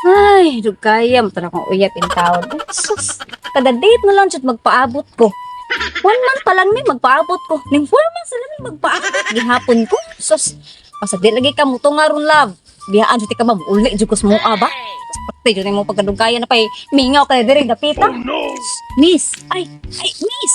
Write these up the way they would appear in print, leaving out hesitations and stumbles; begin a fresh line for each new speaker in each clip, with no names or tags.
Ay, dugkaya mo talaga kung uyap in tawad. Sus, kada date na lang jud magpaabot ko. 1 month pa lang ni magpaabot ko. Ning 4 months na lang magpaabot gihapon ko. Sus, pasag di lagi ka mo tungaron love. Biyaan jud ka ba uli jud ko sa mga ba? Pati jud mo pagkadugkaya na pay mingaw ka diri dapita. Miss, ay, miss.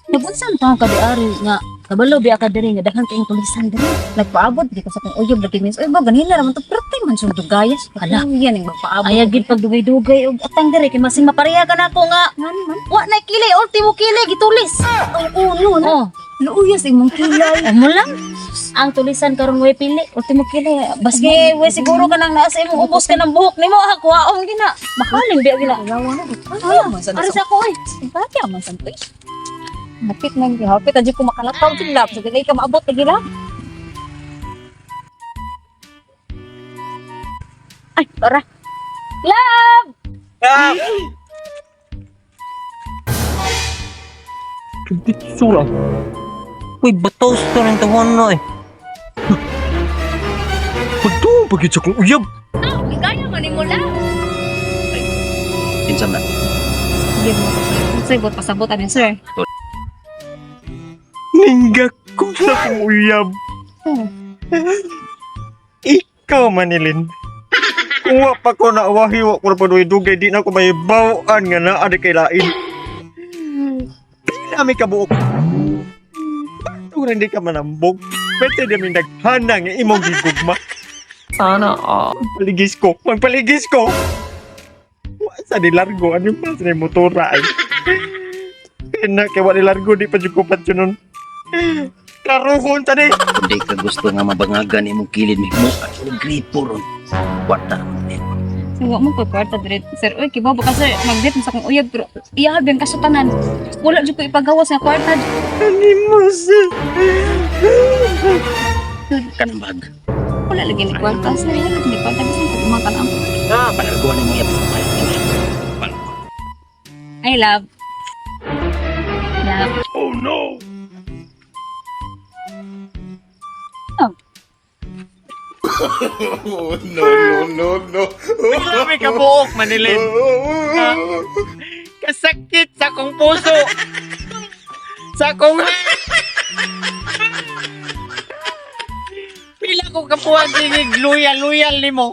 Nabunsan pa ka di ari nga kabalo biya ka diri nga daghan kayong tulisan diri. Nagpaabot di ko sa kung uyab lagi miss. Ay ba ganila ra man to prete man sung dugayas. Ala, yan ang magpaabot.
Ay gid pag dugay-dugay og atang diri kay masing mapareha ka nako nga.
Ngani man?
Wa na kilay ultimo kilay gitulis.
Ay, uno na.
Oh,
Luuyas imong kilay.
amo lang. Ang tulisan karon way pili, ultimo kilay. Baski way siguro ka nang naa sa imong ubos ka ng buhok nimo hakwaon gina. Bakaling biya gina.
Gawa na. Ay, man sa
Para sa ko oy.
Simpati man sa to. Hapit nang gihapit adyo ko makalataw jud lap. So dili ka maabot lagi lang. Ay, tara. Love!
Sura. Uy, batos ka rin tawon na eh. Pagto, pagit sa kong uyab.
Ligaya man nimo lang.
Pinsan na.
Sige mo ko sir. Say bot pasabot anin sir.
Ninggak ko sa kong uyab. Ikaw, Manilin. Kung wa pa ko naawahi, wa ko na panuwi dugay, di na ako may bawaan nga na ada kay lain. Pila may kabuok. Bakit rin di ka manambog? Pwede namin naghana nga imong gigugma. Sana, magpaligis ko. Sa nilargo, ano pa sa motora ay. Kaya kaya wala nilargo, di pa jukupat yun nun. Karuhon tani.
Hindi ka gusto nga mabangagan imong kilid ni mo at gripo ron. Wata mo din.
Wa mo pa kwarta dire sir. Oy, kibaw ba ka sir mag-date mo sa kong uyab pero iyahab yung kasutanan. Wala jud ko ipagawas nga kwarta.
Ani mo sa...
Kanambag.
Wala lagi ni kwarta sir. Wala lagi ni kwarta kasi pag umakan ang.
Palarguan mo yan.
I love. Love.
Oh no! Wala may kabuok, Manilin. Kasakit sa kong puso. Sa kong pila ko kapuan sigig loyal ni mo.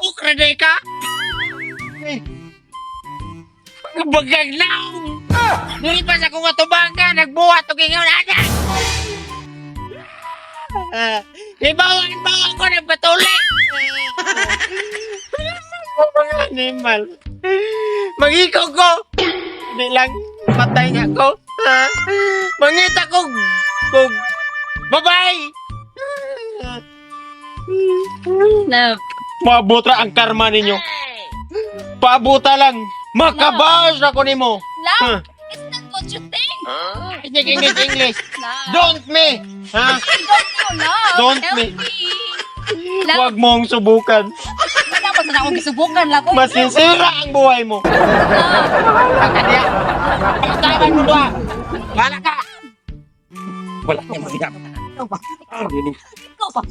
Ukrade ka? Pagabagag na! Dili pa sa kong atubang ka, nagbuhat o gingaw na na! Ibawan ko nagpatuloy! Mga animal. Mag-ikaw ko! Hindi lang patay nga ko. Mangita ko! Bye-bye!
Love.
Mabutra ang karma ninyo. Pabuta lang. Makabawas ako nimo.
Love. It's not what you think.
Speak English.
Love.
Don't me. Ha?
Love.
Don't
Help
me.
Love.
Huwag mong subukan.
Wala pa sana akong gisubukan lang.
Masinsira ang buhay mo. Kakadya. Pagkakan mo doon. Wala ka.
Wala niya mahirap.
Ikaw pa.
Rinig.
Ikaw pa.